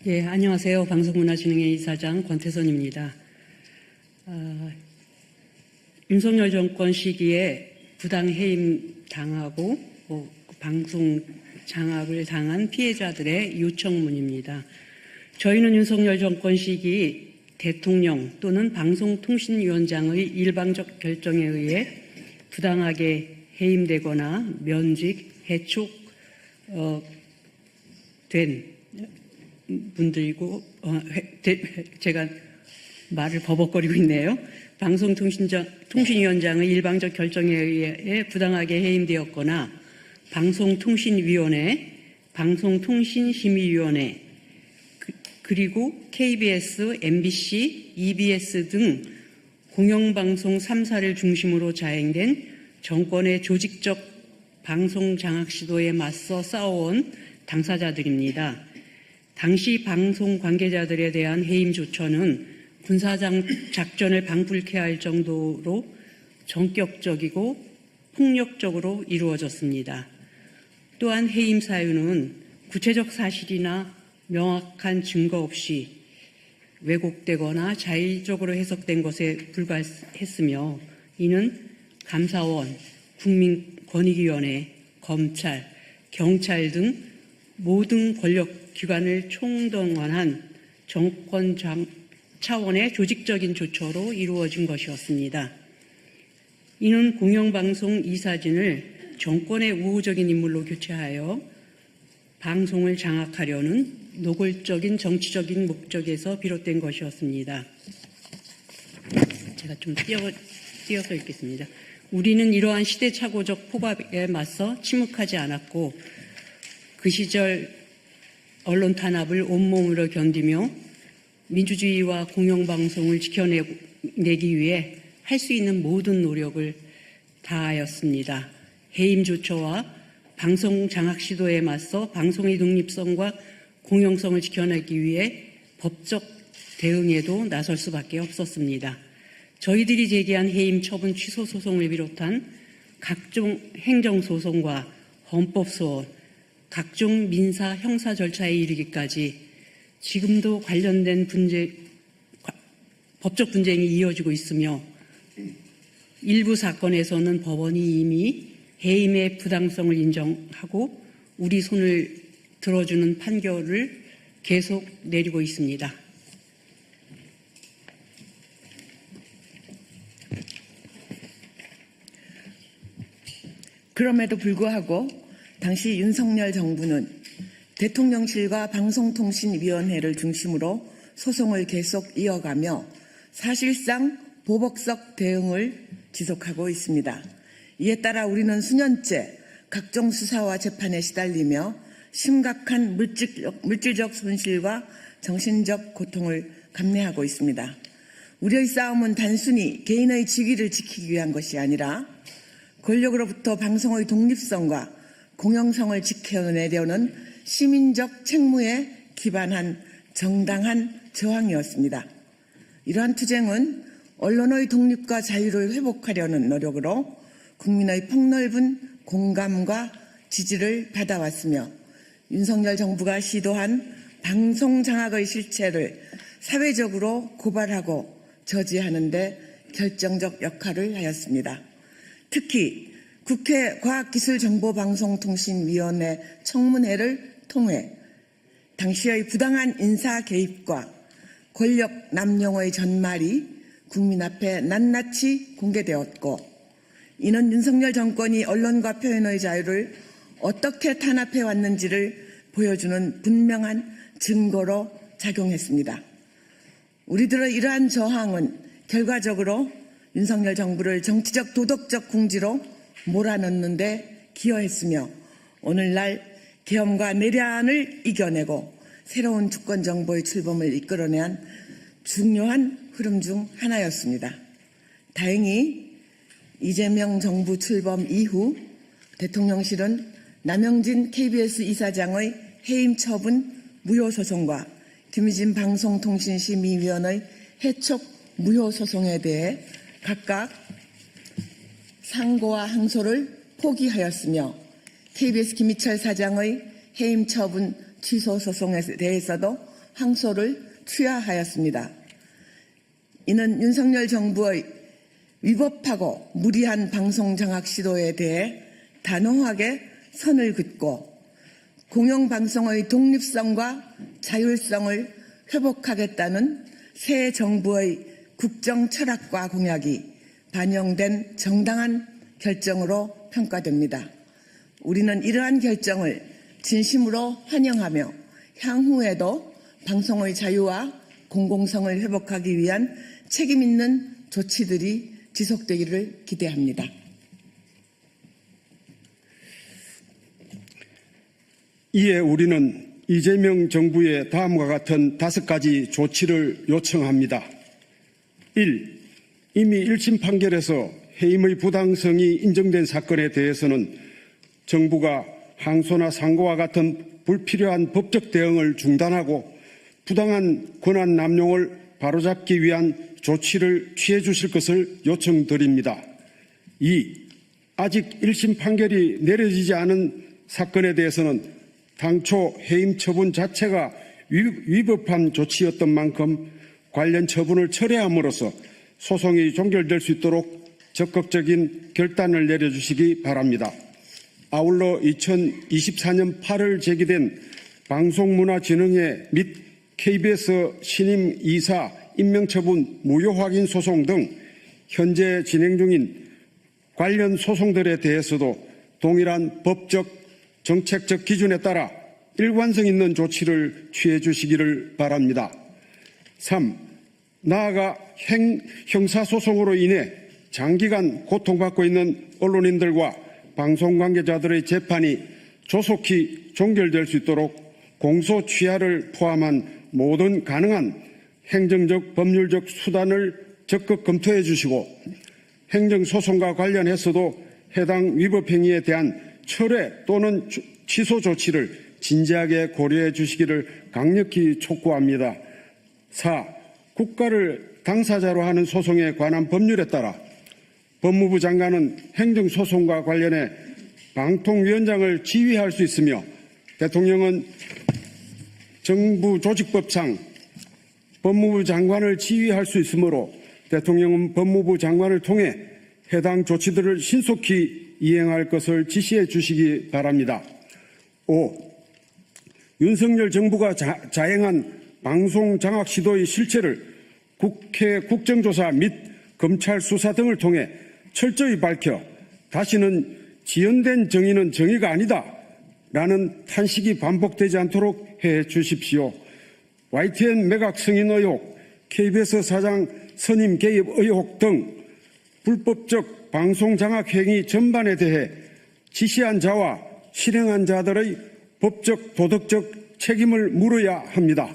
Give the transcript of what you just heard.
예, 안녕하세요. 방송문화진흥회 이사장 권태선입니다. 윤석열 정권 시기에 부당해임 당하고 방송 장악을 당한 피해자들의 요청문입니다. 저희는 윤석열 정권 시기 대통령 또는 방송통신위원장의 일방적 결정에 의해 부당하게 해임되거나 면직, 해촉 된 분들이고 제가 말을 버벅거리고 있네요. 방송통신위원장의 일방적 결정에 의해 부당하게 해임되었거나 방송통신위원회, 방송통신심의위원회, 그리고 KBS, MBC, EBS 등 공영방송 3사를 중심으로 자행된 정권의 조직적 방송 장악 시도에 맞서 싸워온 당사자들입니다. 당시 방송 관계자들에 대한 해임 조처는 군사장 작전을 방불케 할 정도로 전격적이고 폭력적으로 이루어졌습니다. 또한 해임 사유는 구체적 사실이나 명확한 증거 없이 왜곡되거나 자의적으로 해석된 것에 불과했으며 이는 감사원, 국민권익위원회, 검찰, 경찰 등 모든 권력기관을 총동원한 정권 차원의 조직적인 조처로 이루어진 것이었습니다. 이는 공영방송 이사진을 정권의 우호적인 인물로 교체하여 방송을 장악하려는 노골적인 정치적인 목적에서 비롯된 것이었습니다. 제가 좀 띄어서 읽겠습니다. 우리는 이러한 시대착오적 폭압에 맞서 침묵하지 않았고 그 시절 언론 탄압을 온몸으로 견디며 민주주의와 공영방송을 지켜내기 위해 할 수 있는 모든 노력을 다하였습니다. 해임 조처와 방송 장악 시도에 맞서 방송의 독립성과 공영성을 지켜내기 위해 법적 대응에도 나설 수밖에 없었습니다. 저희들이 제기한 해임 처분 취소 소송을 비롯한 각종 행정소송과 헌법소원, 각종 민사, 형사 절차에 이르기까지 지금도 관련된 법적 분쟁이 이어지고 있으며 일부 사건에서는 법원이 이미 해임의 부당성을 인정하고 우리 손을 들어주는 판결을 계속 내리고 있습니다. 그럼에도 불구하고 당시 윤석열 정부는 대통령실과 방송통신위원회를 중심으로 소송을 계속 이어가며 사실상 보복적 대응을 지속하고 있습니다. 이에 따라 우리는 수년째 각종 수사와 재판에 시달리며 심각한 물질적 손실과 정신적 고통을 감내하고 있습니다. 우리의 싸움은 단순히 개인의 직위를 지키기 위한 것이 아니라 권력으로부터 방송의 독립성과 공영성을 지켜내려는 시민적 책무에 기반한 정당한 저항이었습니다. 이러한 투쟁은 언론의 독립과 자유를 회복하려는 노력으로 국민의 폭넓은 공감과 지지를 받아왔으며 윤석열 정부가 시도한 방송 장악의 실체를 사회적으로 고발하고 저지하는 데 결정적 역할을 하였습니다. 특히 국회 과학기술정보방송통신위원회 청문회를 통해 당시의 부당한 인사 개입과 권력 남용의 전말이 국민 앞에 낱낱이 공개되었고 이는 윤석열 정권이 언론과 표현의 자유를 어떻게 탄압해 왔는지를 보여주는 분명한 증거로 작용했습니다. 우리들의 이러한 저항은 결과적으로 윤석열 정부를 정치적 도덕적 궁지로 몰아넣는 데 기여했으며 오늘날 계엄과 내란을 이겨내고 새로운 주권정부의 출범을 이끌어낸 중요한 흐름 중 하나였습니다. 다행히 이재명 정부 출범 이후 대통령실은 남영진 KBS 이사장의 해임 처분 무효 소송과 김희진 방송통신심의위원의 해촉 무효 소송에 대해 각각 상고와 항소를 포기하였으며 KBS 김희철 사장의 해임 처분 취소 소송에 대해서도 항소를 취하하였습니다. 이는 윤석열 정부의 위법하고 무리한 방송 장악 시도에 대해 단호하게 선을 긋고 공영방송의 독립성과 자율성을 회복하겠다는 새 정부의 국정 철학과 공약이 반영된 정당한 결정으로 평가됩니다. 우리는 이러한 결정을 진심으로 환영하며 향후에도 방송의 자유와 공공성을 회복하기 위한 책임 있는 조치들이 지속되기를 기대합니다. 이에 우리는 이재명 정부의 다음과 같은 5가지 조치를 요청합니다. 1. 이미 1심 판결에서 해임의 부당성이 인정된 사건에 대해서는 정부가 항소나 상고와 같은 불필요한 법적 대응을 중단하고 부당한 권한 남용을 바로잡기 위한 조치를 취해 주실 것을 요청드립니다. 2. 아직 1심 판결이 내려지지 않은 사건에 대해서는 당초 해임 처분 자체가 위법한 조치였던 만큼 관련 처분을 철회함으로써 소송이 종결될 수 있도록 적극적인 결단을 내려주시기 바랍니다. 아울러 2024년 8월 제기된 방송문화진흥회 및 KBS 신임 이사 임명처분 무효 확인 소송 등 현재 진행 중인 관련 소송들에 대해서도 동일한 법적 정책적 기준에 따라 일관성 있는 조치를 취해 주시기를 바랍니다. 3. 나아가 형사소송으로 인해 장기간 고통받고 있는 언론인들과 방송관계자들의 재판이 조속히 종결될 수 있도록 공소 취하를 포함한 모든 가능한 행정적 법률적 수단을 적극 검토해 주시고 행정소송과 관련해서도 해당 위법행위에 대한 철회 또는 취소 조치를 진지하게 고려해 주시기를 강력히 촉구합니다. 4. 국가를 당사자로 하는 소송에 관한 법률에 따라 법무부 장관은 행정소송과 관련해 방통위원장을 지휘할 수 있으며 대통령은 정부조직법상 법무부 장관을 지휘할 수 있으므로 대통령은 법무부 장관을 통해 해당 조치들을 신속히 이행할 것을 지시해 주시기 바랍니다. 5. 윤석열 정부가 자행한 방송 장악 시도의 실체를 국회 국정조사 및 검찰 수사 등을 통해 철저히 밝혀 다시는 지연된 정의는 정의가 아니다 라는 탄식이 반복되지 않도록 해 주십시오. YTN 매각 승인 의혹, KBS 사장 선임 개입 의혹 등 불법적 방송 장악 행위 전반에 대해 지시한 자와 실행한 자들의 법적 도덕적 책임을 물어야 합니다.